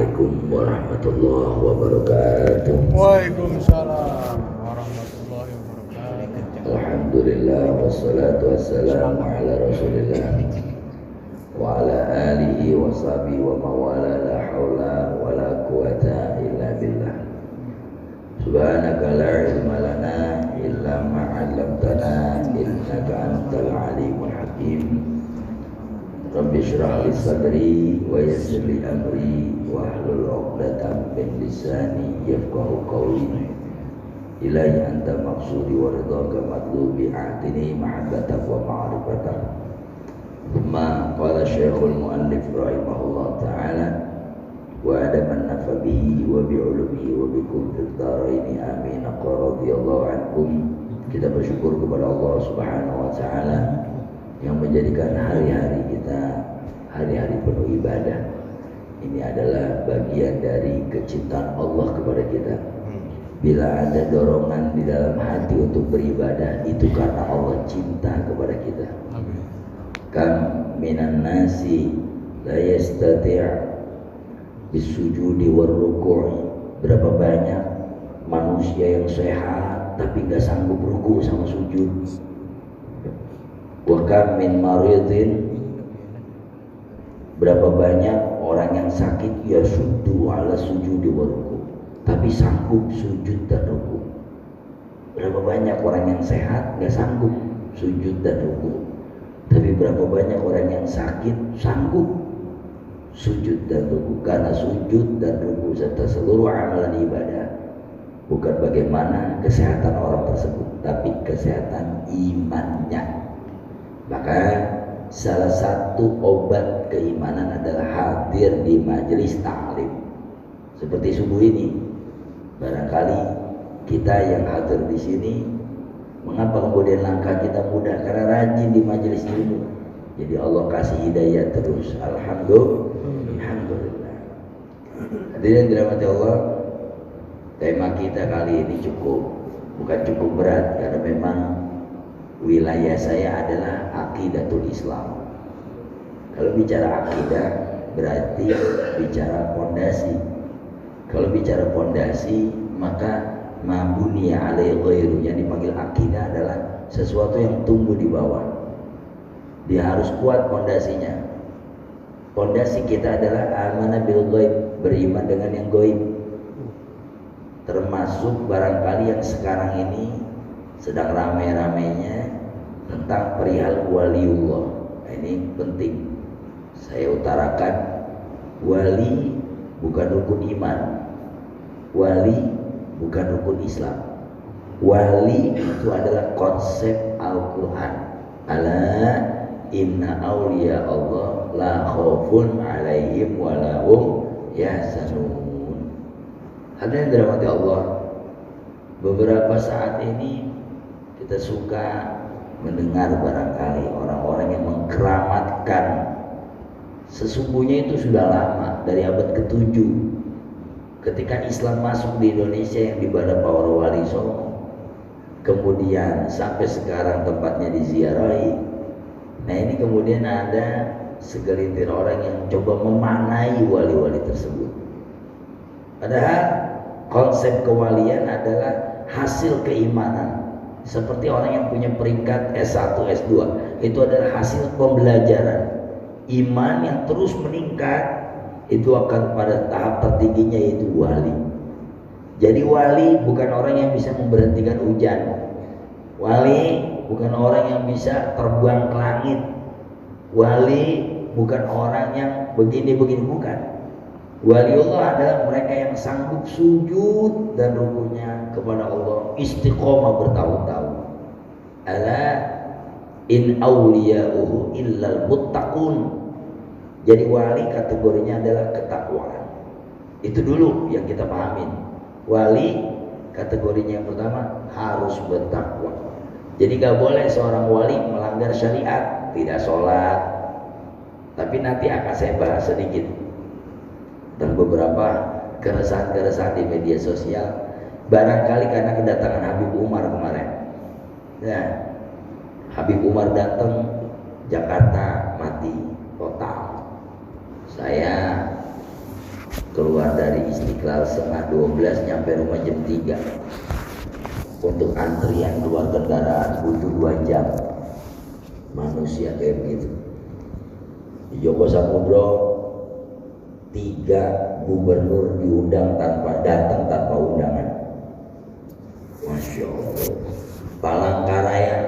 Assalamualaikum warahmatullahi wabarakatuh. Waalaikumsalam warahmatullahi wabarakatuh. Alhamdulillah wassalatu wassalamu ala rasulillah wa ala alihi wa sahbihi wa mawala la hawla wa la quwata illa billah. Subhanaka la ilma lana illa ma 'allamtana innaka antal alimul hakim. Rabbi shrah li sadri wa yassir li amri wahlul 'uqdatam min lisani yafqahu qawli. Ilahi anta maqsudi wa ridhaka matlubi atini mahabbatan wa ma'rifatan. Thumma qala syekhul muallif rahimahullah ta'ala wa adaman nafabihi wa bi'ulumihi wa bikum fid dharaini amin. Radhiyallahu ankum. Kita bersyukur kepada Allah Subhanahu wa ta'ala yang menjadikan hari-hari kita hari-hari penuh ibadah. Ini adalah bagian dari kecintaan Allah kepada kita. Bila ada dorongan di dalam hati untuk beribadah, itu karena Allah cinta kepada kita. Kam minan nasi la yastati' bisujudi war ruku'i. Berapa banyak manusia yang sehat tapi gak sanggup ruku sama sujud. Wa kam min maridin. Berapa banyak orang yang sakit ya suddu ala sujudi wa ruku, tapi sanggup sujud dan ruku. Berapa banyak orang yang sehat gak sanggup sujud dan ruku, tapi berapa banyak orang yang sakit sanggup sujud dan ruku. Karena sujud dan ruku serta seluruh amalan ibadah bukan bagaimana kesehatan orang tersebut, tapi kesehatan imannya. Maka salah satu obat keimanan adalah hadir di majelis ta'lim seperti subuh ini. Barangkali kita yang hadir di sini, mengapa kemudian langkah kita mudah? Karena rajin di majelis ilmu. Jadi Allah kasih hidayah terus. Alhamdulillah. Hadirin dirahmati Allah, tema kita kali ini bukan cukup berat, karena memang wilayah saya adalah aqidatul Islam. Kalau bicara akidah berarti bicara pondasi. Kalau bicara pondasi, maka mabuniya alaihi ghairu, yang dipanggil akidah adalah sesuatu yang tumbuh di bawah. Dia harus kuat pondasinya. Pondasi kita adalah amanah bil ghaib, beriman dengan yang gaib. Termasuk barangkali yang sekarang ini sedang ramai-ramainya tentang perihal waliullah. Ini penting saya utarakan. Wali bukan rukun iman, wali bukan rukun Islam. Wali itu adalah konsep Al-Quran. Ala inna awliya Allah la khaufun alaihim wa lahum yahzanun. Hadirin dirahmati Allah, beberapa saat ini kita suka mendengar barangkali orang-orang yang mengkeramatkan. Sesungguhnya itu sudah lama, dari abad ke-7 ketika Islam masuk di Indonesia yang dibawa para wali Songo, kemudian sampai sekarang tempatnya diziarahi. Nah, ini kemudian ada segelintir orang yang coba memanai wali-wali tersebut. Padahal konsep kewalian adalah hasil keimanan. Seperti orang yang punya peringkat S1, S2, itu adalah hasil pembelajaran. Iman yang terus meningkat itu akan pada tahap tertingginya, yaitu wali. Jadi wali bukan orang yang bisa memberhentikan hujan. Wali bukan orang yang bisa terbang ke langit. Wali bukan orang yang begini-begini, bukan. Waliullah adalah mereka yang sanggup sujud dan rukunya kepada Allah istiqomah bertahun-tahun. Ala in awliya'uhu illal muttaqun. Jadi wali kategorinya adalah ketakwaan. Itu dulu yang kita pahamin. Wali kategorinya yang pertama harus bertakwa. Jadi gak boleh seorang wali melanggar syariat, tidak sholat. Tapi nanti akan saya bahas sedikit dan beberapa keresahan-keresahan di media sosial, barangkali karena kedatangan Habib Umar kemarin. Nah, Habib Umar datang, Jakarta mati total. Saya keluar dari Istiqlal setengah 12, nyampe rumah jam 3. Untuk antrian keluar kendaraan butuh 2 jam. Manusia kayak begitu. Di Joko Samudro 3 gubernur diundang datang tanpa undangan. Masya Allah. Palangkaraya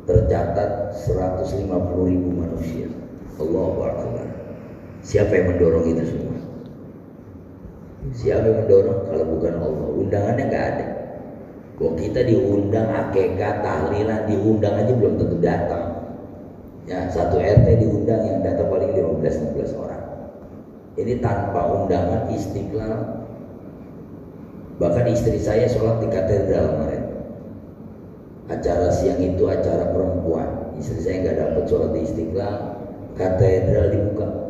tercatat 150.000 manusia. Allahu Akbar. Siapa yang mendorong itu semua? Siapa yang mendorong kalau bukan Allah? Undangannya nggak ada. Kok kita diundang akikah, tahlilan, diundang aja belum tentu datang. Ya, satu RT diundang, yang datang paling 15-16 orang. Ini tanpa undangan Istiqlal. Bahkan istri saya sholat di katedral kemarin. Acara siang itu acara perempuan. Istri saya nggak dapat sholat di Istiqlal, katedral dibuka.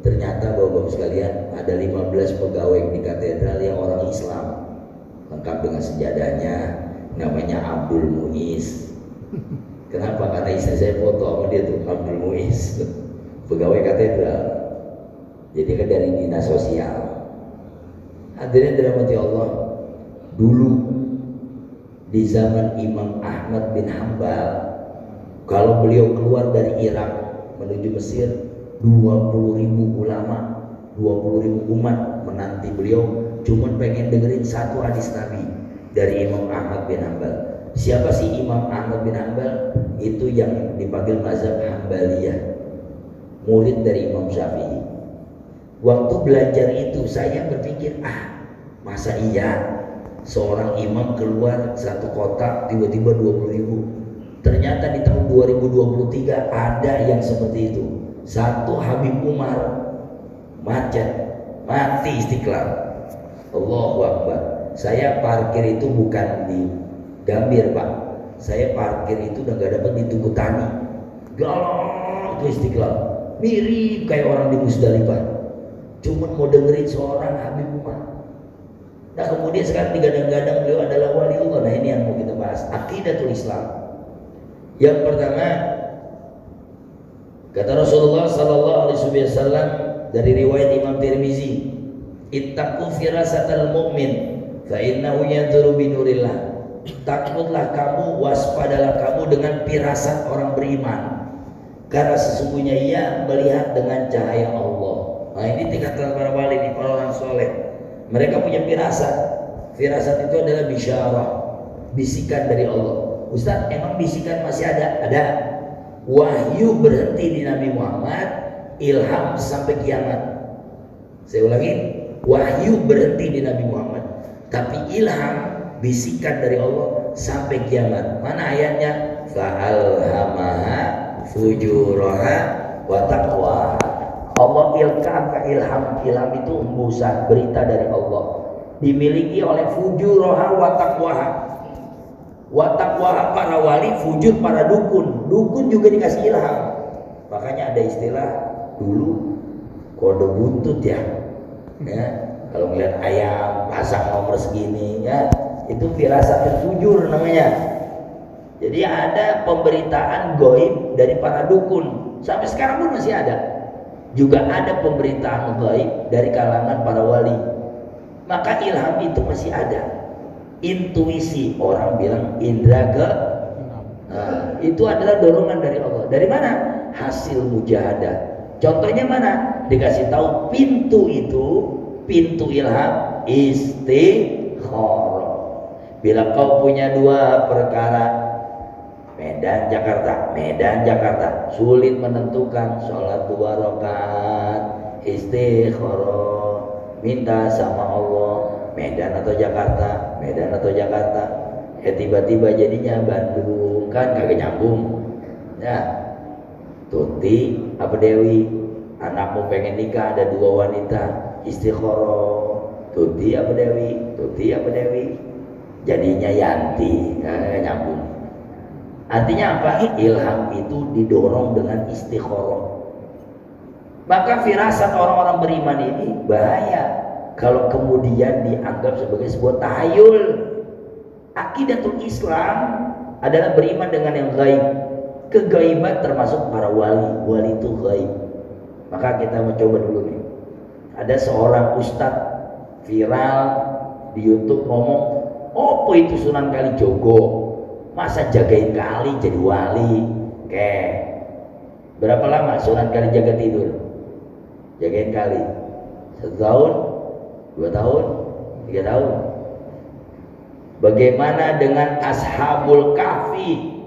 Ternyata bapak-bapak sekalian, ada 15 pegawai di katedral yang orang Islam, lengkap dengan sejadahnya, namanya Abdul Muiz. Kenapa? Karena istri saya foto sama dia tuh, Abdul Muiz, pegawai katedral. Jadi kan dari dinas sosial. Hadirin dirahmati Allah, dulu di zaman Imam Ahmad bin Hambal, kalau beliau keluar dari Irak menuju Mesir, 20.000 ulama, 20.000 umat menanti beliau, cuman pengen dengerin satu hadis Nabi dari Imam Ahmad bin Hambal. Siapa sih Imam Ahmad bin Hambal? Itu yang dipanggil mazhab Hambaliyah, murid dari Imam Syafi'i. Waktu belajar itu saya berpikir, masa iya seorang imam keluar satu kota tiba-tiba 20.000? Ternyata di tahun 2023 ada yang seperti itu. Satu Habib Umar mati Istiqlal. Allahu Akbar. Saya parkir itu bukan di Gambir, Pak. Saya parkir itu udah gak dapat di Tugu Tani. Galak itu Istiqlal. Mirip kayak orang di Musdalifah. Cuman mau dengerin seorang Habib Umar. Nah kemudian sekarang digadang-gadang beliau adalah waliullah. Nah ini yang mau kita bahas, aqidatul Islam. Yang pertama, kata Rasulullah sallallahu alaihi wasallam dari riwayat Imam Tirmizi, ittaqu firasatal mu'min fa innahu yanzuru bi nurillah. Takutlah kamu, waspadalah kamu dengan firasat orang beriman, karena sesungguhnya ia melihat dengan cahaya Allah. Nah ini tingkatan para wali, para orang soleh. Mereka punya firasat. Firasat itu adalah bisyarah, bisikan dari Allah. Ustaz, emang bisikan masih ada? Ada. Wahyu berhenti di Nabi Muhammad, ilham sampai kiamat. Saya ulangi, wahyu berhenti di Nabi Muhammad, tapi ilham, bisikan dari Allah sampai kiamat. Mana ayatnya? Fa'alhamaha fujuraha wa taqwa. Allah ilham itu embusan berita dari Allah, dimiliki oleh fujuraha wa taqwaha. Wa taqwaha para wali, fujur para dukun. Dukun juga dikasih ilham. Makanya ada istilah dulu kode buntut ya. Kalau ngeliat ayam pasang nomor segini ya, itu firasat fujur namanya. Jadi ada pemberitaan gaib dari para dukun. Sampai sekarang pun masih ada. Juga ada pemberitaan gaib dari kalangan para wali. Maka ilham itu masih ada. Intuisi, orang bilang indra ke itu adalah dorongan dari Allah. Dari mana? Hasil mujahadah. Contohnya mana? Dikasih tahu pintu itu, pintu ilham istikharah. Bila kau punya 2 perkara, Medan Jakarta, sulit menentukan, sholat 2 rakaat, istikharah, minta sama Allah, Medan atau Jakarta. Tiba-tiba jadinya Bandung, kan kagak nyambung. Ya, Tuti apa Dewi, anakmu pengen nikah, ada 2 wanita, istikharah, Tuti apa Dewi, jadinya Yanti, kagak nyambung. Artinya apa? Ilham itu didorong dengan istikharah. Maka firasat orang-orang beriman ini bahaya kalau kemudian dianggap sebagai sebuah tahayul. Aqidatul Islam adalah beriman dengan yang gaib. Kegaiban termasuk para wali. Wali itu gaib. Maka kita mencoba dulu nih. Ada Ada seorang ustadz viral di YouTube ngomong, "Apa itu Sunan Kalijogo? Masa jagain kali jadi wali?" Berapa lama Sunan Kalijaga tidur? Jagain kali 1 tahun, 2 tahun, 3 tahun. Bagaimana dengan Ashabul Kahfi?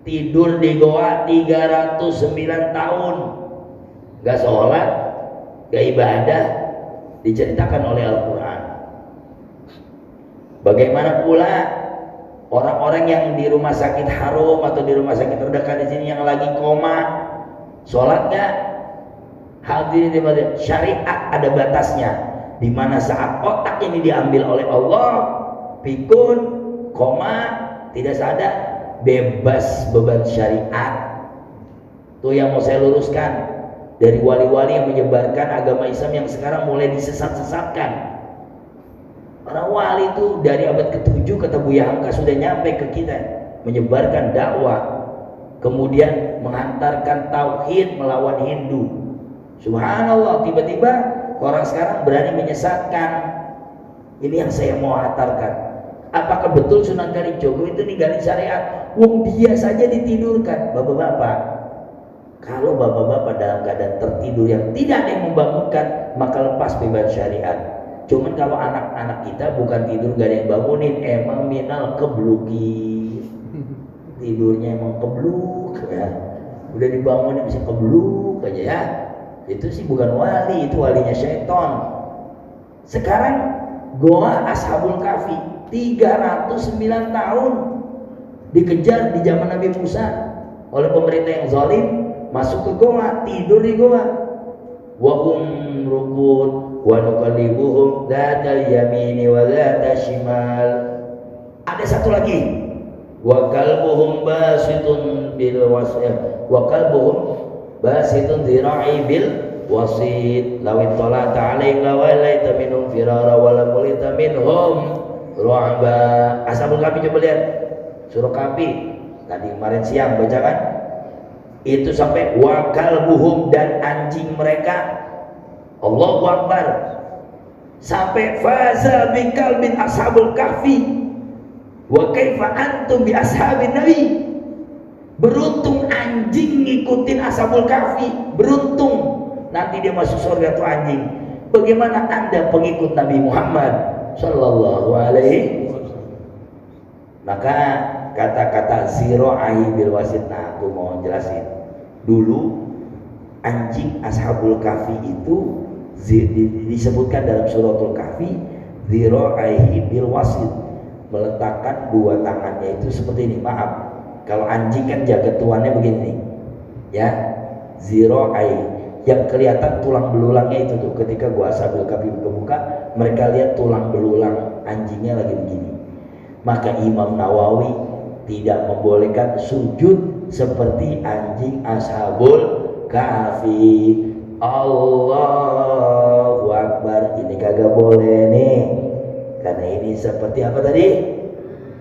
Tidur di goa 309 tahun, gak sholat, gak ibadah, diceritakan oleh Al-Quran. Bagaimana pula orang-orang yang di rumah sakit Harum atau di rumah sakit terdekat di sini yang lagi koma, sholat gak? Hadirin di syariat ada batasnya, di mana saat otak ini diambil oleh Allah, pikun, koma, tidak sadar, bebas beban syariat. Itu yang mau saya luruskan dari wali-wali yang menyebarkan agama Islam yang sekarang mulai disesat-sesatkan. Para wali itu dari abad ke-7 kata Buya Hamka sudah nyampe ke kita, menyebarkan dakwah, kemudian menghantarkan tauhid melawan Hindu. Subhanallah, tiba-tiba orang sekarang berani menyesatkan. Ini yang saya mau hantarkan. Apakah betul Sunan Kalijogo itu ninggalin syariat? Wong dia saja ditidurkan. Bapak-bapak, kalau bapak-bapak dalam keadaan tertidur yang tidak ada yang membangunkan, maka lepas beban syariat. Cuman kalau anak-anak kita bukan tidur gak ada yang bangunin, emang minal kebluki, tidurnya emang kebluk ya. Udah dibangunin bisa kebluk aja ya. Itu sih bukan wali, itu walinya syaitan. Sekarang goa Ashabul Kahfi 309 tahun dikejar di zaman Nabi Musa oleh pemerintah yang zalim, masuk ke goa, tidur di goa. Wa hum rukun wa nuqallibuhum dzatal yamini wa dzatal shimal. Ada satu lagi, wa qalbuhum basitun bil wasya wa qalbuhum basitun dhira'i bil wasit lawit talata alaihim lawalaita minhum firara walamulita minhum ru'ba. Ashabul Kahfi, coba lihat surah Kahfi tadi kemarin siang baca kan, itu sampai wakal buhum, dan anjing mereka, Allahu Akbar, sampai faza bikal bin Ashabul Kahfi wa kaifa antum bi ashabin nabi. Beruntung anjing ngikutin Ashabul Kahfi, beruntung nanti dia masuk surga tuh anjing. Bagaimana Anda pengikut Nabi Muhammad sallallahu alaihi wasallam? Maka kata-kata zira'i bil wasit, nah aku mau jelasin dulu. Anjing Ashabul Kahfi itu disebutkan dalam suratul Kahfi zira'i bil wasit, meletakkan dua tangannya itu seperti ini. Maaf, kalau anjing kan jaga tuannya begini nih ya, zira'i, yang kelihatan tulang belulangnya itu tuh. Ketika gua Ashabul Kahfi buka, mereka lihat tulang belulang anjingnya lagi begini. Maka Imam Nawawi tidak membolehkan sujud seperti anjing Ashabul Kahfi. Allahu Akbar, ini kagak boleh nih, karena ini seperti apa tadi?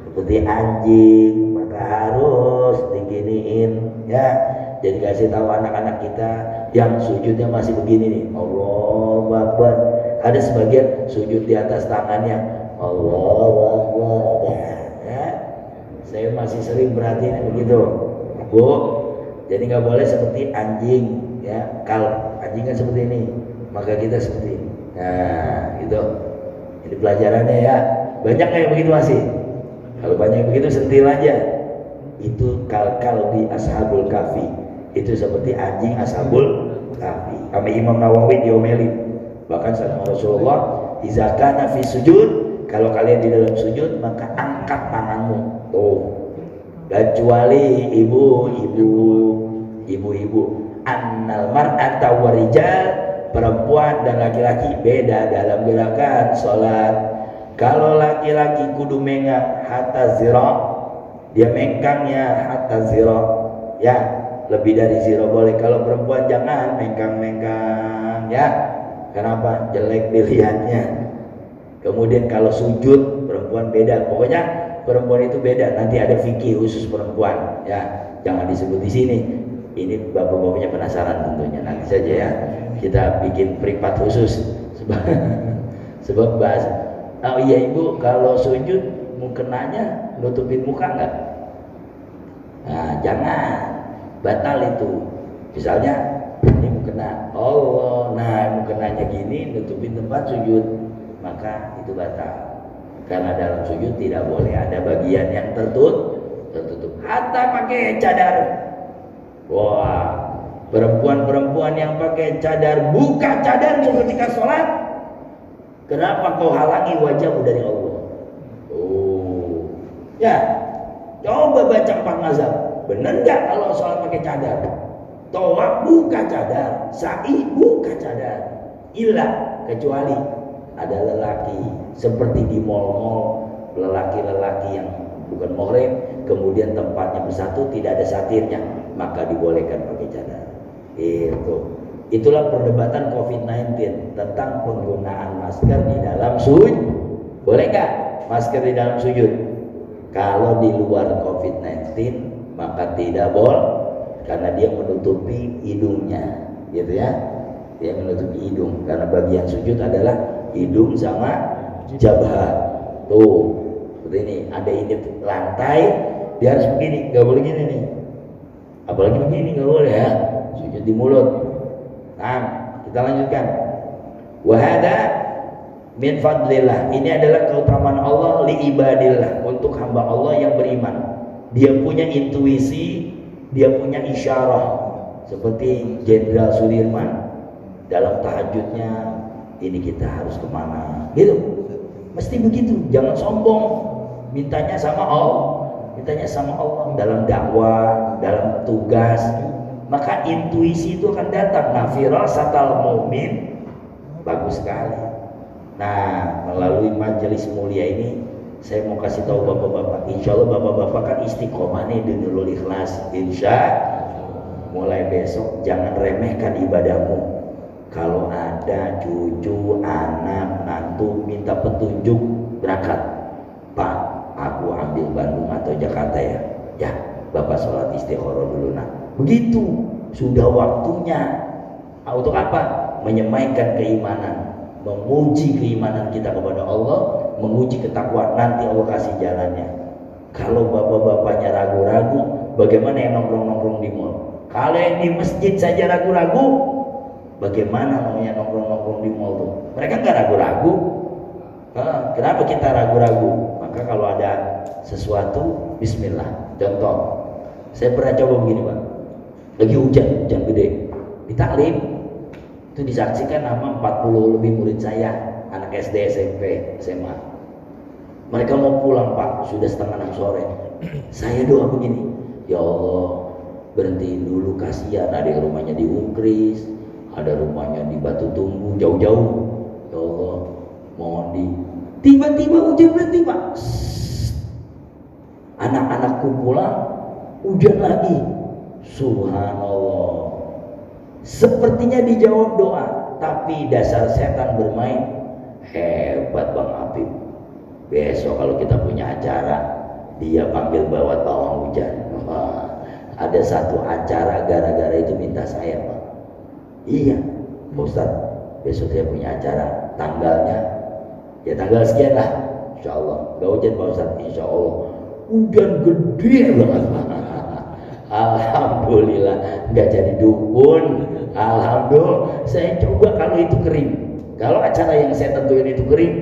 Seperti anjing, maka harus diginiin ya. Jadi kasih tahu anak-anak kita yang sujudnya masih begini nih, Allahu Akbar. Ada sebagian sujud di atas tangannya, Allahu Akbar ya. Saya masih sering perhatiin begitu, Bu. Jadi nggak boleh seperti anjing ya. Kalau anjing kan seperti ini, maka kita seperti ini. Nah, gitu. Ini pelajarannya ya. Banyak kayak begitu masih. Kalau banyak begitu sentil aja. Itu kal di Ashabul Kahfi. Itu seperti anjing Ashabul Kahfi. Kami Imam Nawawi diomelin. Bahkan sama Rasulullah, "Iza kana fi sujud", kalau kalian di dalam sujud maka angkat tanganmu. Tuh. Kecuali ibu-ibu. Annal mar'ata warijal, perempuan dan laki-laki beda dalam gerakan sholat. Kalau laki-laki kudu mengang hatta zira, dia mengkangnya hatta zira ya, lebih dari zira boleh. Kalau perempuan jangan mengkang-mengkang ya. Kenapa? Jelek dilihatnya. Kemudian kalau sujud perempuan beda, pokoknya perempuan itu beda. Nanti ada fikih khusus perempuan ya, jangan disebut di sini. Ini bapak-bapaknya penasaran tentunya, nanti saja ya kita bikin privat khusus Sebab, sebab bahasa. Oh iya ibu, kalau sujud mukenanya nutupin muka nggak? Nah, jangan, batal itu. Misalnya ini mukena Allah, nah mukenanya gini nutupin tempat sujud, maka itu batal. Karena dalam sujud tidak boleh ada bagian yang tertutup. Hatta pakai cadar. Wah, perempuan-perempuan yang pakai cadar, buka cadarmu ketika sholat. Kenapa kau halangi wajahmu dari Allah? Oh, ya, coba baca 4 mazhab. Benar nggak kalau sholat pakai cadar? Tawaf buka cadar, sa'i buka cadar. Illa, kecuali ada lelaki seperti di mal-mal, lelaki-lelaki yang bukan muhrim, kemudian tempatnya bersatu tidak ada satirnya, maka dibolehkan pakai cadar. Itulah perdebatan COVID-19 tentang penggunaan masker di dalam sujud. Boleh nggak masker di dalam sujud? Kalau di luar COVID-19 maka tidak boleh, karena dia menutupi hidungnya, gitu ya. Dia menutupi hidung, karena bagian sujud adalah hidung sama jabah. Tuh, seperti ini. Ada ini lantai, dia harus begini, nggak boleh gini nih. Apalagi begini nggak boleh ya. Sujud di mulut. Nah, kita lanjutkan. Wahada min fadlillah. Ini adalah keutamaan Allah li ibadillah, untuk hamba Allah yang beriman. Dia punya intuisi, dia punya isyarah. Seperti Jenderal Sudirman dalam tahajudnya, ini kita harus kemana, gitu. Mesti begitu, jangan sombong. Mintanya sama Allah dalam dakwah, dalam tugas. Maka intuisi itu akan datang. Nah, firasatal mu'min bagus sekali. Nah, melalui majelis mulia ini saya mau kasih tahu bapak-bapak. Insya Allah bapak-bapak kan istiqomah nih di Nurul Ikhlas. Insya mulai besok jangan remehkan ibadahmu. Kalau ada cucu, anak, nantu minta petunjuk berangkat, Pak, aku ambil Bandung atau Jakarta ya. Ya, bapak sholat istikharah dulu. Nah, begitu sudah waktunya. Untuk apa? Menyemaikan keimanan, menguji keimanan kita kepada Allah, menguji ketakwaan. Nanti Allah kasih jalannya. Kalau bapak-bapaknya ragu-ragu, bagaimana yang nongkrong-nongkrong di mall? Kalau yang di masjid saja ragu-ragu, bagaimana namanya nongkrong-nongkrong di mall tuh? Mereka nggak ragu-ragu. Kenapa kita ragu-ragu? Maka kalau ada sesuatu, bismillah. Contoh, saya pernah coba begini Pak. Lagi hujan gede. Di taklim itu disaksikan sama 40 lebih murid saya, anak SD, SMP, SMA. Mereka mau pulang Pak, sudah 5:30 sore. Saya doa begini, ya Allah, berhentiin dulu, kasihan ada yang rumahnya di Unkris, ada rumahnya di Batu Tumbu, jauh-jauh. Ya Allah, mohon tiba-tiba hujan berhenti Pak. Anak-anakku pulang, hujan lagi. Subhanallah. Sepertinya dijawab doa, tapi dasar setan bermain. Hebat Bang Habib. Besok kalau kita punya acara, dia panggil bawa pawang hujan. Ada satu acara gara-gara itu minta saya Pak. Iya Pak Ustadz, besok saya punya acara, tanggalnya ya tanggal sekian lah, insya Allah. Gak hujan Pak Ustadz, insya Allah. Hujan gede banget. Alhamdulillah nggak jadi dukun. Alhamdulillah. Saya coba kalau itu kering. Kalau acara yang saya tentuin itu kering,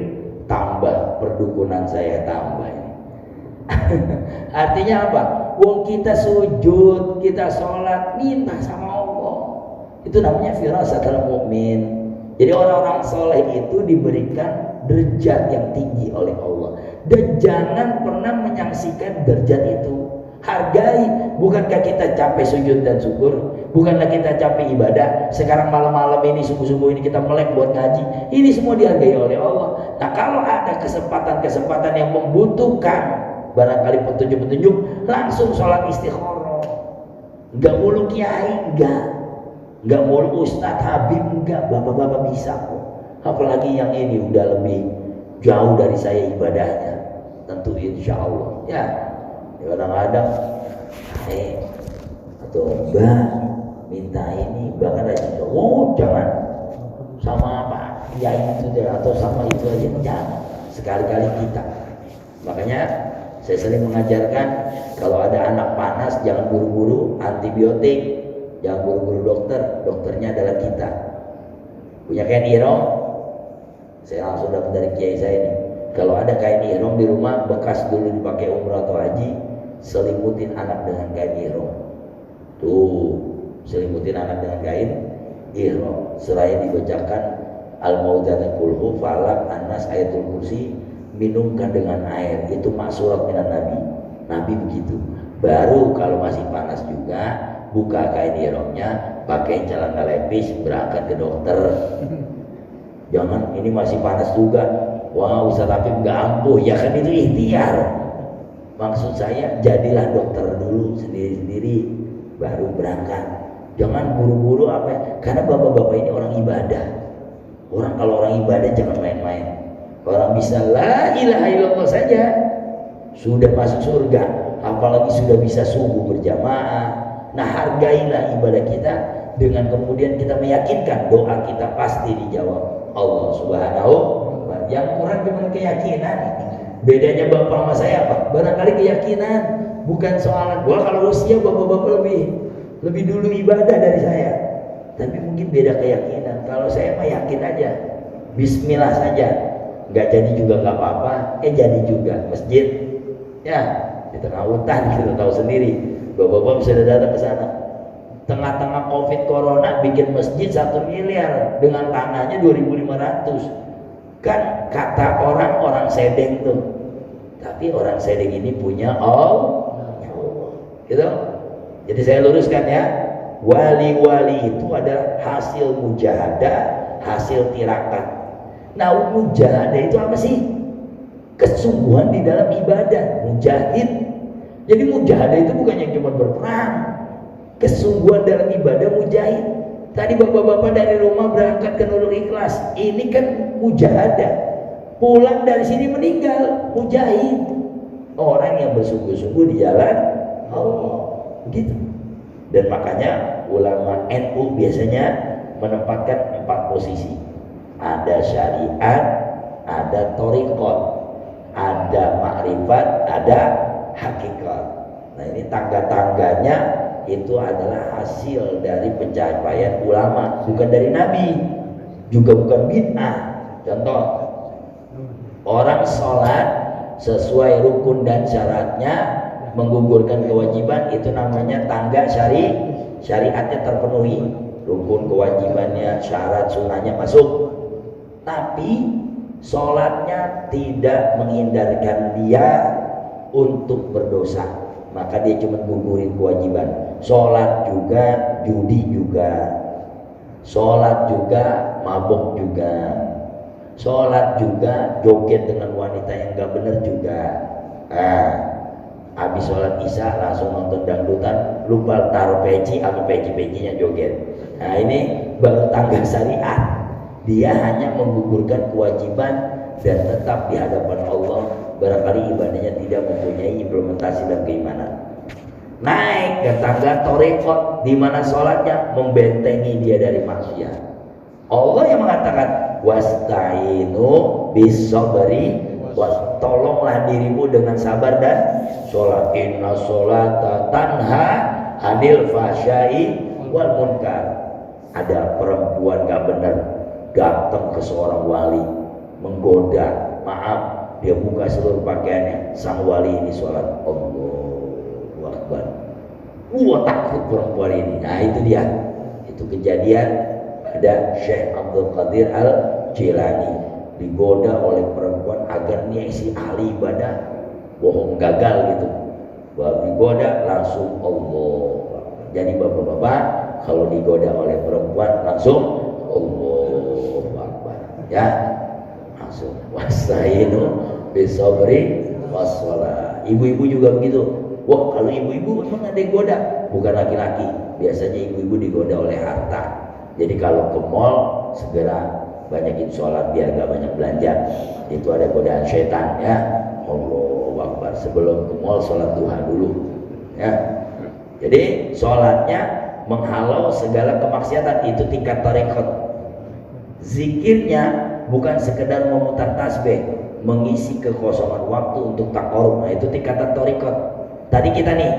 tambah perdukunan saya tambah. Artinya apa? Wong kita sujud, kita sholat, minta sama Allah. Itu namanya firasatul mu'min. Jadi orang-orang soleh itu diberikan derajat yang tinggi oleh Allah. Dan jangan pernah menyaksikan derajat itu. Hargai. Bukankah kita capek sujud dan syukur? Bukankah kita capek ibadah? Sekarang malam-malam ini, subuh-subuh ini kita melek buat ngaji. Ini semua dihargai oleh Allah. Nah, kalau ada kesempatan-kesempatan yang membutuhkan barangkali petunjuk-petunjuk, langsung sholat istikharah. Enggak mulu kiai, enggak mulu Ustadz Habib, enggak. Bapak-bapak bisa kok. Apalagi yang ini udah lebih jauh dari saya ibadahnya. Tentu insya Allah. Ya, kadang-kadang atau Mbak minta ini, bahkan aja, oh jangan sama apa, ya itu deh atau sama itu aja, jangan. Sekali-kali kita. Makanya saya sering mengajarkan kalau ada anak panas jangan buru-buru antibiotik, jangan buru-buru dokter, dokternya adalah kita. Punya kain ihram, saya langsung dapat dari kiai saya ini. Kalau ada kain ihram di rumah bekas dulu dipakai umrah atau haji, selimutin anak dengan kain ihram. Tuh, selimutin anak dengan kain ihram. Seraya dibacakan Al-Mau'izatan Kulhu, Falak, Anas, Ayatul Kursi, minumkan dengan air. Itu maksurat minan Nabi. Nabi begitu. Baru kalau masih panas juga, buka kain ihramnya, pakai celana lepis, berangkat ke dokter. Jangan ini masih panas juga. Wah, Ustaz Habib nggak ampuh. Ya kan itu ikhtiar. Maksud saya jadilah dokter dulu sendiri-sendiri, baru berangkat. Jangan buru-buru apa? Karena bapak-bapak ini orang ibadah. Orang kalau orang ibadah jangan main-main. Orang bisa la ilaha illallah saja sudah masuk surga, apalagi sudah bisa subuh berjamaah. Nah, hargailah ibadah kita dengan kemudian kita meyakinkan doa kita pasti dijawab Allah Subhanahu wa ta'ala. Yang kurang cuma keyakinan. Bedanya bapak sama saya apa? Barangkali keyakinan, bukan soalan. Wah, kalau usia bapak-bapak lebih dulu ibadah dari saya. Tapi mungkin beda keyakinan. Kalau saya mah yakin aja, bismillah saja. Nggak jadi juga nggak apa-apa, jadi juga masjid. Ya, di tengah hutan kita tahu sendiri. Bapak-bapak bisa datang ke sana. Tengah-tengah Covid Corona bikin masjid 1 miliar dengan tanahnya 2.500. Kan kata orang sedeng tuh. Tapi orang sedeng ini punya Allah. Gitu. Jadi saya luruskan ya. Wali-wali itu adalah hasil mujahadah, hasil tirakat. Nah, mujahadah itu apa sih? Kesungguhan di dalam ibadah, mujahid. Jadi mujahadah itu bukan yang cuma berperang. Kesungguhan dalam ibadah mujahid. Tadi bapak-bapak dari rumah berangkat ke Nurul Ikhlas. Ini kan mujahadah. Pulang dari sini meninggal, mujahid. Orang yang bersungguh-sungguh di jalan Allah. Begitu. Dan makanya ulama NU biasanya menempatkan 4 posisi. Ada syariat, ada thariqat, ada makrifat, ada hakikat. Nah, ini tangga-tangganya itu adalah hasil dari pencapaian ulama, bukan dari Nabi, juga bukan bid'ah. Contoh, orang sholat sesuai rukun dan syaratnya, menggugurkan kewajiban, itu namanya tangga syariatnya terpenuhi, rukun kewajibannya, syarat sunnahnya masuk. Tapi sholatnya tidak menghindarkan dia untuk berdosa, maka dia cuma gugurin kewajiban. Sholat juga judi juga, sholat juga mabuk juga, sholat juga joget dengan wanita yang gak benar juga. Habis sholat isya langsung nonton dangdutan, lupa taruh peci atau peci-pecinya joget. Nah, ini baru tangga syariat. Dia hanya menggugurkan kewajiban dan tetap di hadapan Allah. Barangkali ibadahnya tidak mempunyai implementasi dan keimanan. Naik ke tangga thariqat, di mana sholatnya membentengi dia dari maksiat. Allah yang mengatakan wasta'inu bis-sabri, tolonglah dirimu dengan sabar dan sholat. Inna sholata tanha anil fahsya'i wal munkar. Ada perempuan gak benar datang ke seorang wali, menggoda, maaf, dia buka seluruh pakaiannya. Sang wali ini sholat. Allahu Akbar. Takut perempuan ini. Nah, itu dia. Itu kejadian ada Syekh Abdul Qadir Al-Jilani digoda oleh perempuan agar dia isi ahli ibadah, bohong gagal gitu. Baru digoda langsung Allah. Jadi bapak-bapak kalau digoda oleh perempuan langsung Allahu Akbar. Ya, langsung wasta'inu bis-sabri was-shalah. Ibu-ibu juga begitu. Wah, kalau ibu-ibu memang ada yang goda, bukan laki-laki. Biasanya ibu-ibu digoda oleh harta. Jadi kalau ke mall segera banyakin sholat biar gak banyak belanja. Itu ada godaan setan ya. Allahu Akbar. Sebelum ke mall sholat duha dulu ya. Jadi sholatnya menghalau segala kemaksiatan. Itu tingkat thariqat. Zikirnya bukan sekedar memutar tasbih, mengisi kekosongan waktu untuk takarrub. Nah, itu tingkatan thariqat. Tadi kita nih,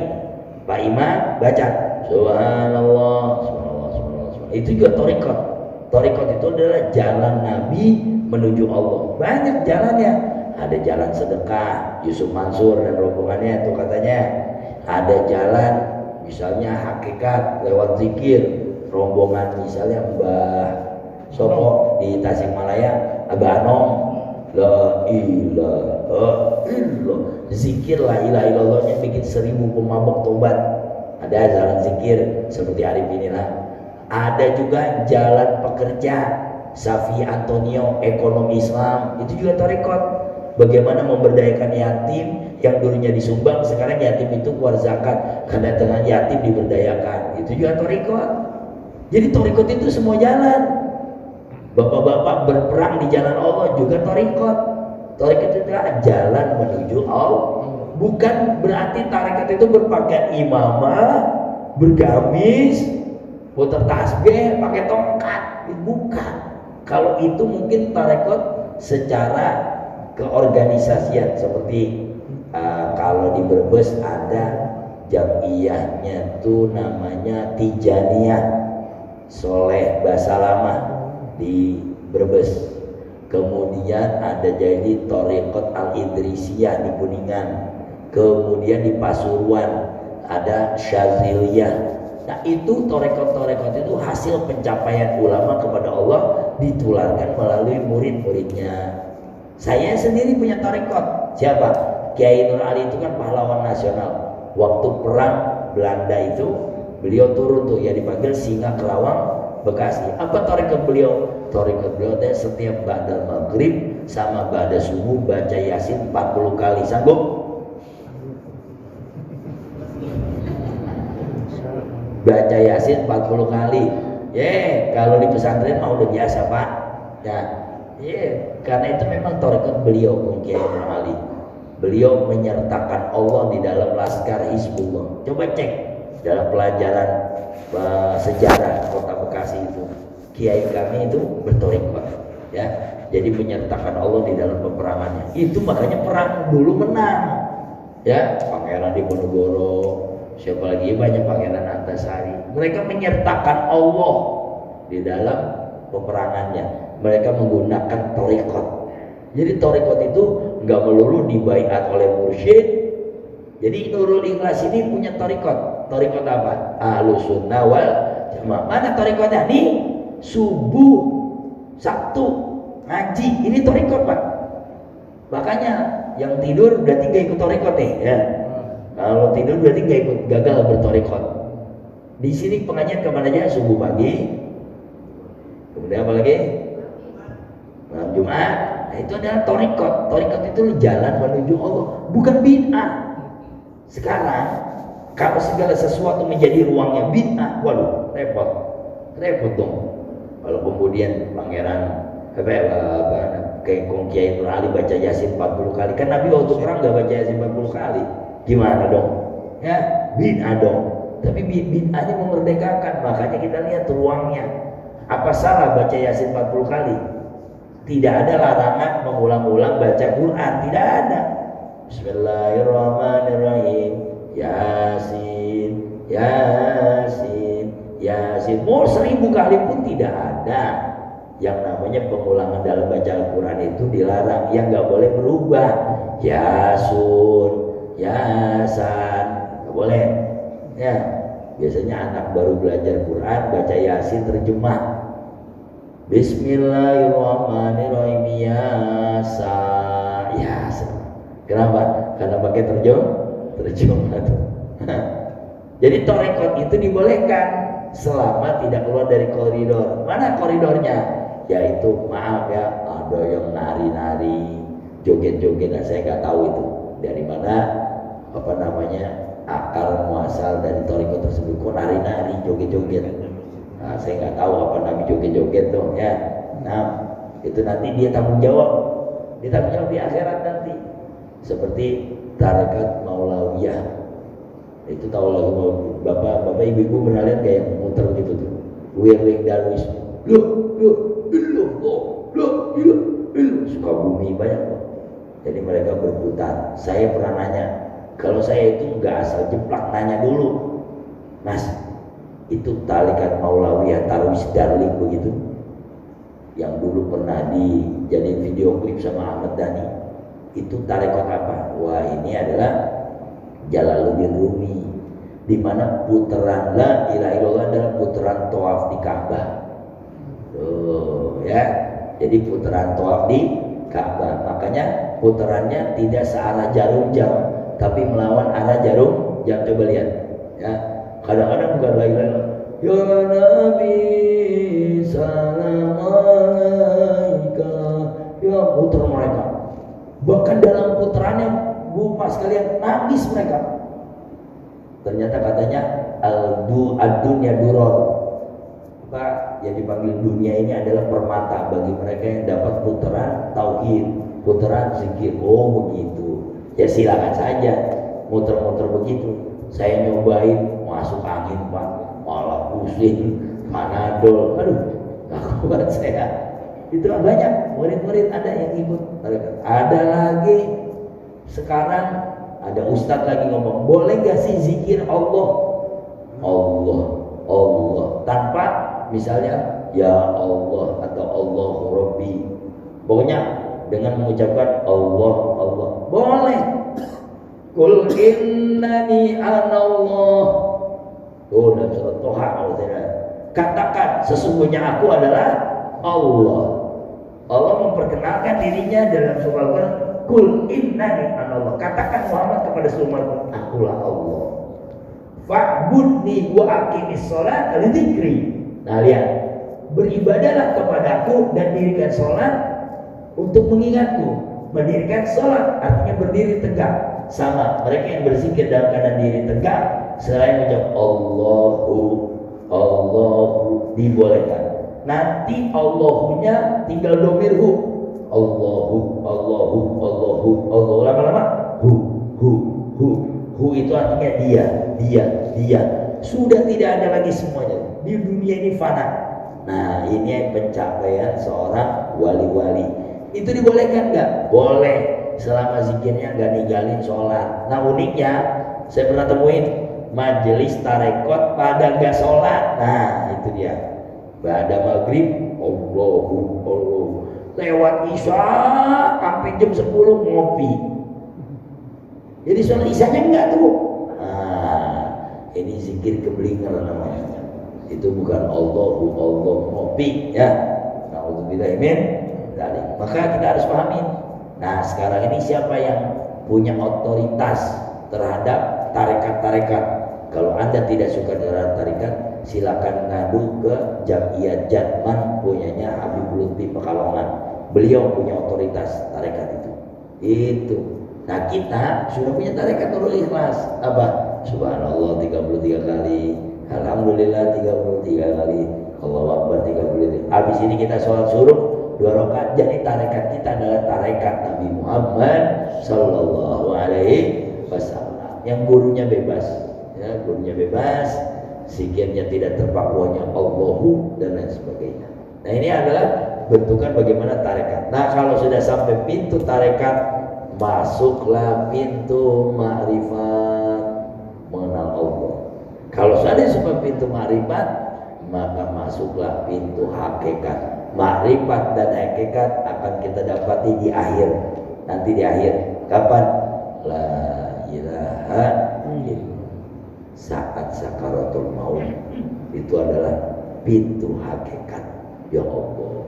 Pak Imam baca subhanallah, subhanallah, subhanallah, subhanallah. Itu juga thariqat. Thariqat itu adalah jalan Nabi menuju Allah. Banyak jalannya. Ada jalan sedekah, Yusuf Mansur dan rombongannya itu katanya. Ada jalan misalnya hakikat lewat zikir, rombongan misalnya Mbah Sopo di Tasikmalaya, Abah Anom, la ilaha illallah, zikir la ilaha illallahnya bikin 1000 pemabok tobat. Ada jalan zikir seperti Arif inilah. Ada juga jalan pekerja, Safi Antonio, ekonomi Islam, itu juga thariqat. Bagaimana memberdayakan yatim yang dulunya disumbang, sekarang yatim itu keluar zakat, kedatangan yatim diberdayakan, itu juga thariqat. Jadi thariqat itu semua jalan. Bapak-bapak berperang di jalan Allah juga thariqat. Thariqat itu adalah jalan menuju Allah. Bukan berarti thariqat itu berpakaian imamah, bergamis, putar tasbih, pakai tongkat. Bukan. Kalau itu mungkin thariqat secara keorganisasian, seperti kalau di Brebes ada jamiyahnya tuh namanya Tijaniyah Soleh Basalamah di Brebes. Kemudian ada jadi Thariqat Al-Idrisiyah di Kuningan. Kemudian di Pasuruan ada Syaziliyah. Nah, itu thariqat-thariqat itu hasil pencapaian ulama kepada Allah, ditularkan melalui murid-muridnya. Saya sendiri punya thariqat. Siapa? Kiai Nur Ali itu kan pahlawan nasional. Waktu perang Belanda itu beliau turun tuh ya, dipanggil Singa Kerawang Bekasi. Apa thariqat beliau? Thariqat beliau teh setiap ba'dal maghrib sama ba'da subuh baca Yasin 40 kali. Sanggup? Baca Yasin 40 kali. Kalau di pesantren mah udah biasa, Pak. Ya. Karena itu memang thariqat beliau, Kiai Nur Ali. Beliau menyertakan Allah di dalam laskar Hizbullah. Coba cek dalam pelajaran sejarah kota Bekasi itu, kiai kami itu berthariqat, ya. Jadi menyertakan Allah di dalam peperangannya. Itu makanya perang dulu menang, ya. Pangeran Diponegoro, siapa lagi, banyak Pangeran Antasari. Mereka menyertakan Allah di dalam peperangannya. Mereka menggunakan thariqat. Jadi thariqat itu nggak melulu dibaiat oleh mursyid. Jadi Nurul Ikhlas ini punya thariqat. Thariqat apa? Ahlussunnah wal Jamaah. Mana thariqatnya? Nih, subuh, Sabtu, ngaji. Ini thariqat, Pak. Makanya yang tidur berarti nggak ikut thariqat nih, ya. Kalau tidur berarti nggak ikut, gagal berthariqat. Di sini pengajian kemana aja? Subuh pagi. Kemudian apa lagi? Malam Jumat. Nah, itu adalah thariqat. Thariqat itu jalan menuju Allah, bukan bid'ah. Sekarang kalau segala sesuatu menjadi ruangnya bid'ah, waduh, repot dong. Kalau kemudian Pangeran kayak Kiai Nur Ali baca Yasin 40 kali, kan Nabi waktu perang nggak baca Yasin 40 kali, gimana dong? Ya, bid'ah dong. Tapi bid'ahnya memerdekakan, makanya kita lihat ruangnya. Apa salah baca Yasin 40 kali? Tidak ada larangan mengulang-ulang baca Quran, tidak ada. Bismillahirrahmanirrahim. Yasin, Yasin, Yasin. Mau 1000 kali pun tidak ada. Yang namanya pengulangan dalam baca Al-Quran itu dilarang. Yang nggak boleh berubah. Yasun, Yasan, nggak boleh. Ya, biasanya anak baru belajar Quran baca Yasin terjemah. Bismillahirrahmanirrahim. Yasin, Yasin. Kenapa? Karena pakai terjemah tuh. Jadi thariqat itu dibolehkan selama tidak keluar dari koridor. Mana koridornya? Yaitu, maaf ya, ada yang nari-nari, joget-joget, saya nggak tahu itu dari mana, apa namanya, akar muasal dari thariqat tersebut. Kok nari-nari, joget-joget? Nah, saya nggak tahu apa namanya joget-joget tuh, ya. Nah, itu nanti dia tanggung jawab di akhirat nanti. Seperti thariqat Maulawiyah, itu tahu lagu bapak ibu pernah lihat kayak muter gitu tuh, wing darwis, loh Romi, banyak kok. Jadi mereka berputar. Saya pernah nanya, kalau saya itu nggak asal jeplak, nanya dulu, Mas, itu tarikat Maulawiyah Tarwis Darling begitu, yang dulu pernah dijadiin video klip sama Ahmad Dhani, itu tarekat apa? Wah, ini adalah Jalaluddin Rumi, di mana putaran la ilaha illallah adalah putaran tawaf di Ka'bah. Ya, jadi putaran tawaf di Ka'bah. Makanya putarannya tidak searah jarum jam, tapi melawan arah jarum jam. Coba lihat, ya. Kadang-kadang bukan la ilaha illallah, ya Nabi salam alaika, ya putar mereka. Bahkan dalam putarannya, Bu Mas kalian, nangis mereka. Ternyata katanya ad-dunya duror, apa yang dipanggil dunia ini adalah permata bagi mereka yang dapat putaran tauhid, putaran zikir. Oh begitu, ya silakan saja muter-muter begitu. Saya nyobain, masuk angin Pak, malah pusing, Panadol, aduh gak kuat saya. Itu banyak murid-murid ada yang ikut. Ada lagi sekarang, ada ustadz lagi ngomong, boleh gak sih zikir Allah, Allah, Allah, tanpa misalnya ya Allah atau Allahu Rabbi, pokoknya dengan mengucapkan Allah, Allah, boleh. Qul innani anallah. Oh, dalam surat Toha kalau tidak, katakan sesungguhnya aku adalah Allah. Allah memperkenalkan dirinya dalam surah Al-Quran, Qul innani anallah. Katakan Muhammad kepada seluruh umat, akulah Allah. Fa'budni wa aqimis sholat li dzikri. Nah lihat, beribadahlah kepadaku dan dirikan sholat untuk mengingatku. Mendirikan sholat artinya berdiri tegak. Sama mereka yang berzikir dalam keadaan diri tegak, selain mengucap Allahu, Allahu dibolehkan. Nanti Allahunya tinggal domirhu, Allahu, Allahu, Allahu, Allahu, lama-lama hu itu artinya dia. Sudah tidak ada lagi semuanya di dunia ini, fana. Nah ini pencapaian seorang wali-wali. Itu dibolehkan nggak? Boleh, selama zikirnya nggak ninggalin sholat. Nah uniknya, saya pernah temuin majelis tarekat pada nggak sholat. Nah itu dia, pada maghrib Allahu, Allahu, lewat isya sampai jam 10 ngopi. Jadi sholat isyanya enggak tuh. Nah ini zikir keblinger namanya. Itu bukan Allahu, Allah ngopi ya. Na'udzubillah min dzalik. Maka kita harus pahami. Nah sekarang ini siapa yang punya otoritas terhadap tarekat-tarekat? Kalau Anda tidak suka terhadap tarekat, silakan ngadu ke Jamiyah Jatman punyanya Habib Lutfi Pekalongan. Beliau punya otoritas tarekat itu. Itu. Nah kita sudah punya tarekat Nurul Ikhlas. Apa? Subhanallah 33 kali, Alhamdulillah 33 kali, Allahu Akbar 33. Habis ini kita sholat suruh 2 rakaat. Jadi tarekat kita adalah tarekat Nabi Muhammad Sallallahu Alaihi Wasallam. Yang gurunya bebas, ya, gurunya bebas, zikirnya tidak terpakuannya Allahu dan lain sebagainya. Nah ini adalah bentukan bagaimana tarekat. Nah kalau sudah sampai pintu tarekat, masuklah pintu ma'rifat, mengenal Allah. Kalau sudah sampai pintu ma'rifat, maka masuklah pintu hakikat. Ma'rifat dan hakikat akan kita dapati di akhir. Nanti di akhir, kapan? La ilaha illallah. Saat sakaratul maut, itu adalah pintu hakikat. Ya Allah.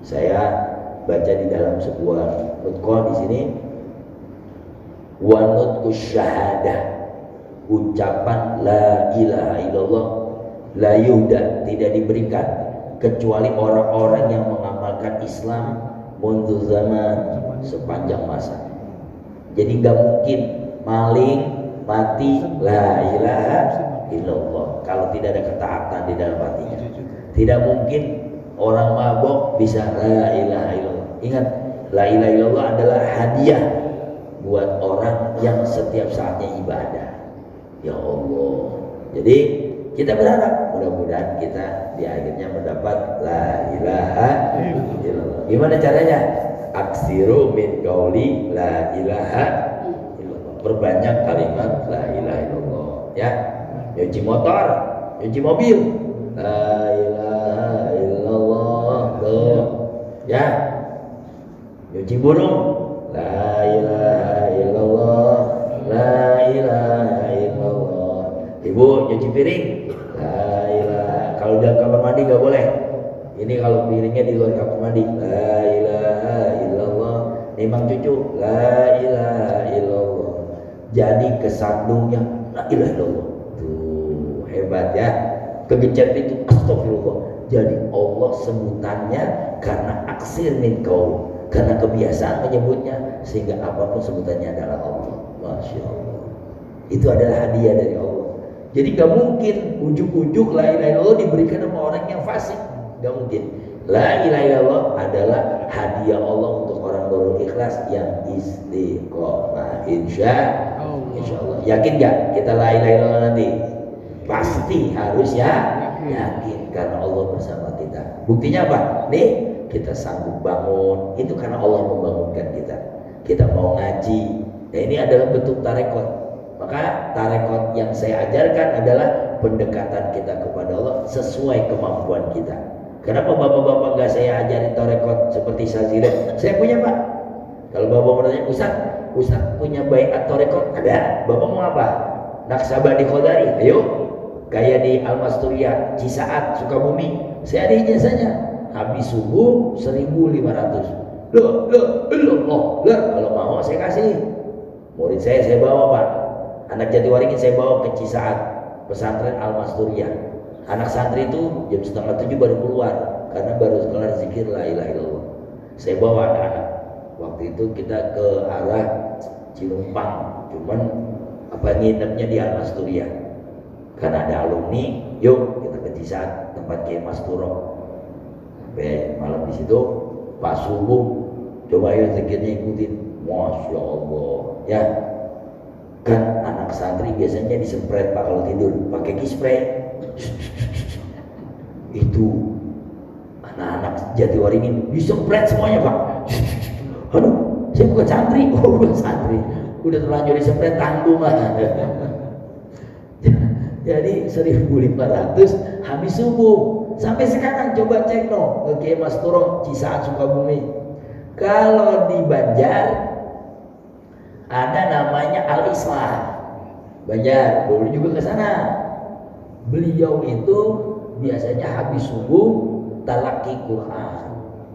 Saya baca di dalam sebuah nutqah di sini, wa nutqus syahadah, ucapan la ilaha illallah, la yuhda, tidak diberikan kecuali orang-orang yang mengamalkan Islam mundu zaman, sepanjang masa. Jadi gak mungkin maling mati la ilaha illallah kalau tidak ada ketaatan di dalam hatinya. Tidak mungkin orang mabok bisa la ilaha illallah. Ingat, la ilaha illallah adalah hadiah buat orang yang setiap saatnya ibadah. Ya Allah. Jadi kita berharap mudah-mudahan kita di akhirnya mendapat la ilaha illallah. Gimana caranya? aksiru min qauli la ilaha illallah. Perbanyak kalimat la ilaha illallah ya. Nyuci motor, nyuci mobil, la ilaha illallah tuh ya. Nyuci burung, la ilaha illallah, la ilaha illallah. Ibu nyuci piring, la ilaha. Kalau di kamar mandi nggak boleh. Ini kalau piringnya di luar kamar mandi, la ilaha illallah. Nimang cucu, la ilaha illallah. Jadi kesandungnya, la ilaha illallah. Tuh hebat ya. Kegencet itu astagfirullah. Jadi Allah sebutannya karena aksir min qaul, karena kebiasaan menyebutnya, sehingga apapun sebutannya adalah Allah. Masya Allah. Itu adalah hadiah dari Allah. Jadi gak mungkin ujuk-ujuk la ilaha illallah diberikan sama orang yang fasik. Gak mungkin. La ilaha illallah adalah hadiah Allah untuk orang berikhlas yang istiqomah. Insya Allah. Yakin gak kita la ilaha illallah nanti? Pasti harus ya. Yakin karena Allah bersama kita. Buktinya apa? Nih kita sanggup bangun itu karena Allah membangunkan kita. Kita mau ngaji. Nah ini adalah bentuk tarekot. Maka tarekot yang saya ajarkan adalah pendekatan kita kepada Allah sesuai kemampuan kita. Kenapa bapak-bapak nggak saya ajarin tarekot seperti Sazira? Saya punya pak. Kalau bapak mau tanya, Ustaz punya baiat tarekot? Ada. Bapak mau apa? Naksabadi Qodari? Ayo. Kayak di Al-Masturiyah, Cisaat, Sukabumi. Saya ada ijazahnya. Habis subuh 1.500. Loh, kalau mau saya kasih. Murid saya bawa pak. Anak Jatiwaringin saya bawa ke Cisaat, pesantren Al-Masturiyah. Anak santri itu jam 6:30 baru keluar karena baru kelar zikir la ilaha illallah. Saya bawa anak-anak. Waktu itu kita ke arah Cilumpang, cuman nginepnya di Al-Masturiyah. Karena ada alumni, yuk kita ke Cisaat, tempat Kiai Mas Turo. Sampai malam di situ, pas subuh, coba yuk zikirnya ikutin. Masya Allah, ya. Kan anak santri biasanya disempret pak kalau tidur, pakai kispray. Itu anak-anak Jatiwaringin disempret semuanya pak. Aduh, saya bukan santri, bukan santri. Udah terlanjur disempret tanggung lah. Jadi 1.500 habis subuh. Sampai sekarang coba cek no ke Kiai Mas Turo Cisaat Sukabumi. Kalau di Banjar ada namanya Al-Islah. Banjar, dulu juga ke sana. Beliau itu biasanya habis subuh talaki Quran.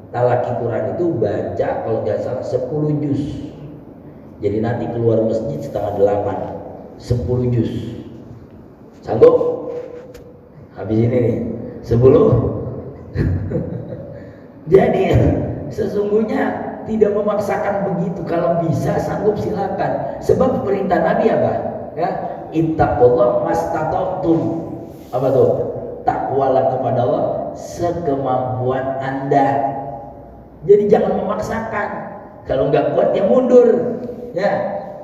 Talaki Quran itu baca kalau nggak salah 10 juz. Jadi nanti keluar masjid 7:30, 10 juz. Sanggup? Habis ini nih 10. Jadi sesungguhnya tidak memaksakan begitu. Kalau bisa sanggup silakan. Sebab perintah Nabi apa? Ya, ittaqullah mastata'tum. Apa tuh? Takwalah kepada Allah sekemampuan Anda. Jadi jangan memaksakan. Kalau nggak kuat ya mundur. Ya,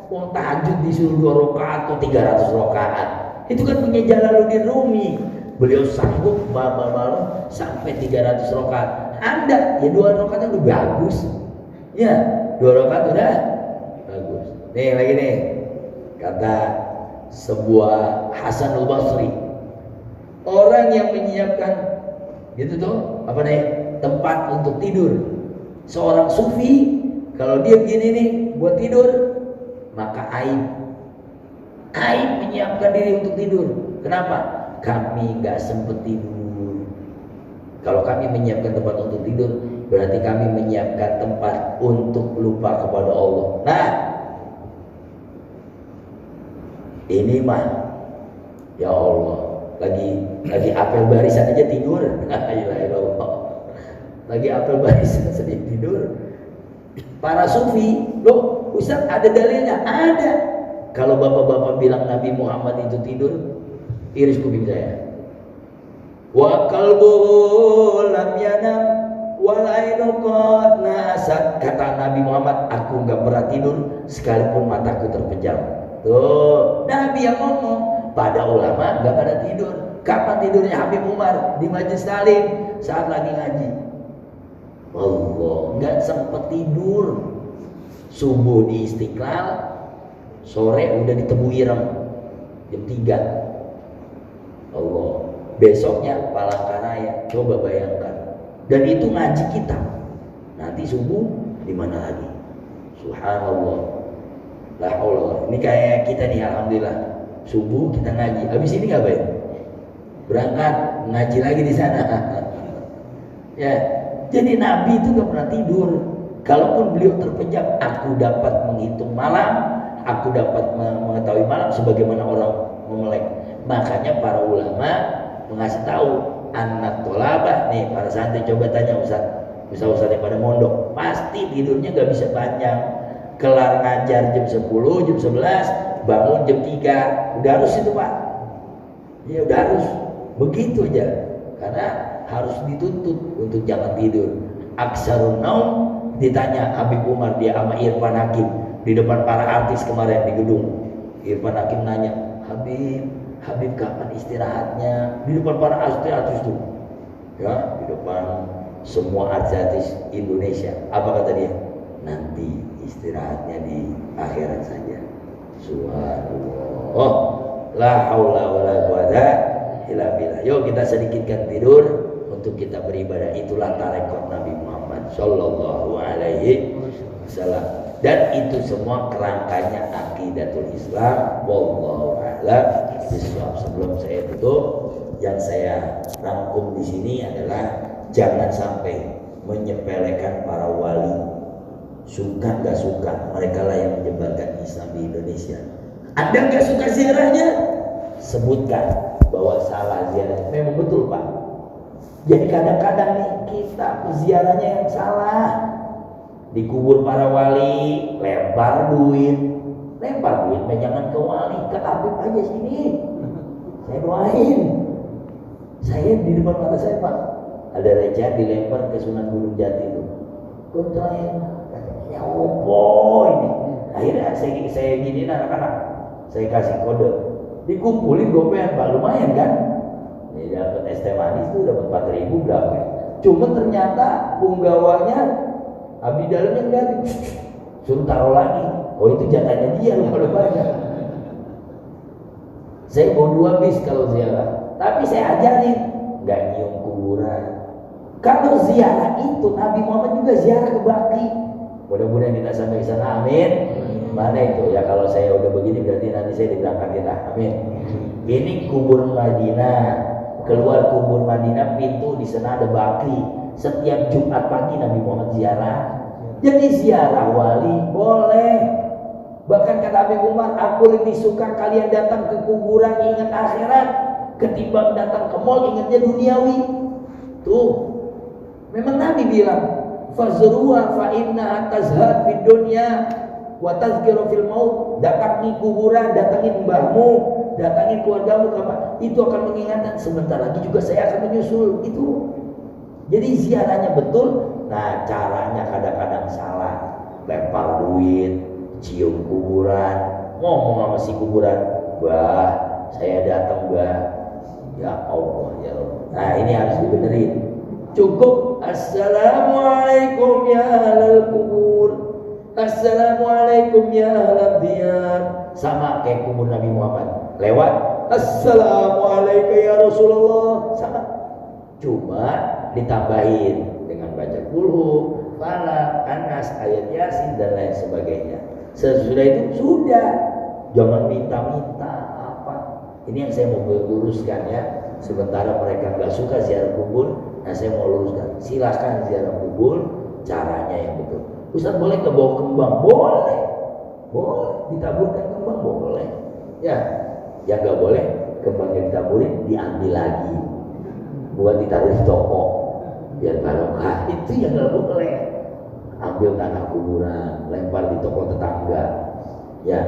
wong tahajud disuruh 2 rakaat atau 300 rakaat. Itu kan punya Jalaluddin Rumi. Beliau sanggup malam sampai 300 rakaat. Anda ya 2 rakaat udah bagus. Ya, 2 rakaat udah bagus. Nih lagi nih. Kata sebuah Hasanul Basri. Orang yang menyiapkan gitu tuh, apa nih? Tempat untuk tidur. Seorang sufi kalau dia begini nih buat tidur, maka aib menyiapkan diri untuk tidur. Kenapa? Kami nggak sempet tidur. Kalau kami menyiapkan tempat untuk tidur, berarti kami menyiapkan tempat untuk lupa kepada Allah. Nah, ini mah ya Allah, lagi apel barisan aja tidur. Lagi apel barisan saja tidur. Para sufi, loh Ustaz ada dalilnya? Ada. Kalau bapak-bapak bilang Nabi Muhammad itu tidur, iris kuping saya. Wa qalbuhu lam yanam wal ainu qad nasat. Kata Nabi Muhammad, aku enggak pernah tidur sekalipun mataku terpejam. Tuh, Nabi yang ngomong. Pada ulama enggak pada tidur. Kapan tidurnya Habib Umar di Majelis Talim saat lagi ngaji. Allah, nggak sempet tidur. Subuh di Istiqlal, sore udah di Tebu Ireng jam 3. Allah, besoknya Palangkaraya. Coba bayangkan. Dan itu ngaji kita. Nanti subuh di mana lagi? Subhanallah. La haula. Ini kayak kita nih, alhamdulillah. Subuh kita ngaji. Habis ini ngapain? Berangkat ngaji lagi di sana. Ya. Jadi Nabi itu gak pernah tidur. Kalaupun beliau terpejam, aku dapat menghitung malam, aku dapat mengetahui malam sebagaimana orang memelek. Makanya para ulama mengasih tahu anak tolabah nih, para santri coba tanya Ustaz yang pada mondok, pasti tidurnya gak bisa panjang. Kelar ngajar jam 10, jam 11, bangun jam 3. Udah harus itu Pak. Ya udah harus. Begitu aja. Karena harus dituntut untuk jangan tidur. Aksarun naum, ditanya Habib Umar dia sama Irfan Hakim di depan para artis kemarin di gedung. Irfan Hakim nanya, Habib kapan istirahatnya? Di depan para artis itu. Ya, di depan semua artis Indonesia. Apa kata dia? Nanti istirahatnya di akhirat saja. Subhanallah. Oh, la haula wala quwata illa billah. Yuk kita sedikitkan tidur untuk kita beribadah. Itulah tarekat Nabi Muhammad sallallahu alaihi wasallam. Dan itu semua kerangkanya aqidatul Islam. Wallahu a'lam bishawab. Sebelum saya tutup, yang saya rangkum di sini adalah jangan sampai menyepelekan para wali. Suka gak suka, mereka lah yang menyebarkan Islam di Indonesia. Anda gak suka ziarahnya, sebutkan bahwa salah ziarah. Memang betul Pak. Jadi kadang-kadang nih kita ziarahnya yang salah. Di kubur para wali lempar duit, jangan ke wali, ke Habib aja sini. Saya doain. Saya di depan mata saya Pak, ada recehan dilempar ke Sunan Gunung Jati itu. Kontrain, ya opo ini. Akhirnya saya giniin anak-anak, saya kasih kode, dikumpulin gopean Pak, lumayan kan? Ini dapat es teh manis tuh dapat 4.000 berapa? Cuma ternyata punggawanya abdi dalamnya enggak, suruh taruh lagi. Oh itu jatahnya dia loh kalau banyak. Saya bawa 2 bis kalau ziarah, tapi saya ajarin nggak nyium kuburan. Kalau ziarah itu Nabi Muhammad juga ziarah ke Baqi. Mudah-mudahan kita sampai ke sana, amin. Mana itu ya, kalau saya udah begini berarti nanti saya diberangkatin lah, amin. Ini kubur Madinah, keluar kubur Madinah pintu di sana ada Baqi. Setiap Jumat pagi Nabi Muhammad ziarah. Jadi ziarah wali boleh. Bahkan kata Habib Umar, aku lebih suka kalian datang ke kuburan ingat akhirat ketimbang datang ke mall ingatnya duniawi. Tuh, memang Nabi bilang, fazruha fa inna tazhad fid dunya wa tazkiru fil maut. Datangi kuburan, datangin mbahmu, datangin keluargamu, itu akan mengingatkan sebentar lagi juga saya akan menyusul. Itu. Jadi ziarahnya betul. Nah caranya kadang-kadang salah. Lempar duit, cium kuburan, ngomong sama si kuburan, bah saya datang bah. Ya Allah ya Allah. Nah ini harus dibenerin. Cukup assalamualaikum ya ahlal kubur, assalamualaikum ya ahlal diyar. Sama kayak kubur Nabi Muhammad. Lewat assalamualaikum ya Rasulullah. Sama. Cuma ditambahin dengan baca kulhu, falaq, anas, ayat yasin dan lain sebagainya. Sesudah itu sudah, jangan minta-minta apa. Ini yang saya mau luruskan ya. Sementara mereka nggak suka ziarah kubur, nah saya mau luruskan. Silakan ziarah kubur, caranya yang betul. Ustaz boleh ke bawa kembang? Boleh, ditaburkan kembang boleh. Ya, yang nggak boleh kembangnya ditaburin diambil lagi, buat ditaruh di toko. Biar barokah, itu yang gak boleh. Ambil tanah kuburan, lempar di toko tetangga, ya,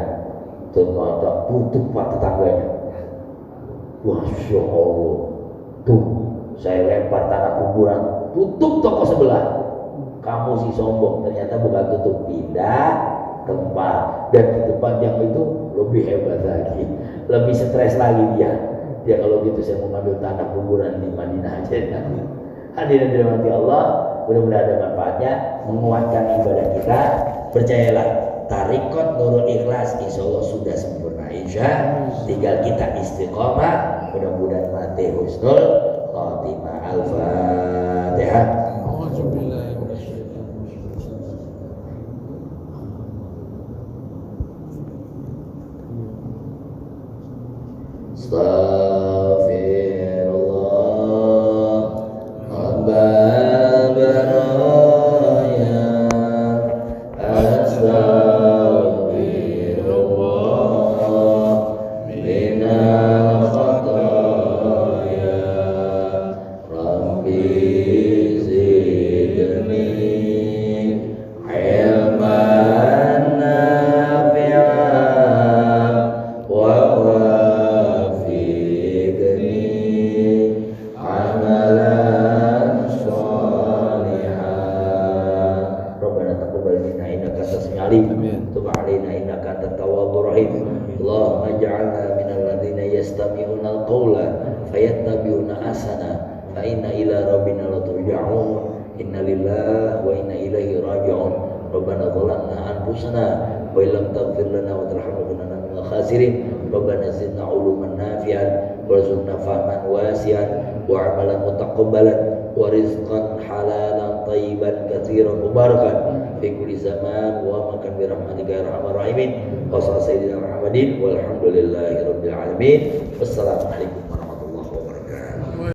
tutup pak tetangganya. Masya Allah, tuh saya lempar tanah kuburan, tutup toko sebelah. Kamu si sombong, ternyata bukan tutup, pindah tempat. Dan di tempat yang itu lebih hebat lagi, lebih stres lagi dia. Dia kalau gitu saya mau ngambil tanah kuburan di Madinah aja. Hadirin dirahmati Allah, mudah-mudahan ada manfaatnya, menguatkan ibadah kita. Percayalah, Tarikot Nurul Ikhlas insya Allah sudah sempurna. Tinggal kita istiqomah, mudah-mudahan mati husnul khotimah. Al-Fatihah. Astaghfirullah Rabbal baraya, astaghfirullah minal khataya, Rabbi zidni ilman nafi'an wa amalan sholihan. Rabbana taqabbal minna innaka antas samiul alim. Tub 'alaina innaka antat tawwabur rahim. Allahumma ij'alna minal ladzina yastami'una al-qawla fayattabi'una ahsana. Fa inna ila rabbina laturja'un. Inna lillahi wa inna ilaihi raji'un. Rabbana zalamna anfusana wa illam taghfir lana wa tarhamna lanakunanna minal khasirin. Rabbana zidna 'uluman nafi'an warzuqna fahman wasi'an wa 'amalan mutaqabbalan wa rizqan halalan thayyiban katsiran mubarakan fi kulli zaman wa makan bi rahmatika ya arhamar rahimin. Wa sallallahu sayyidina Muhammadin walhamdulillahi rabbil alamin. Wassalamu alaikum.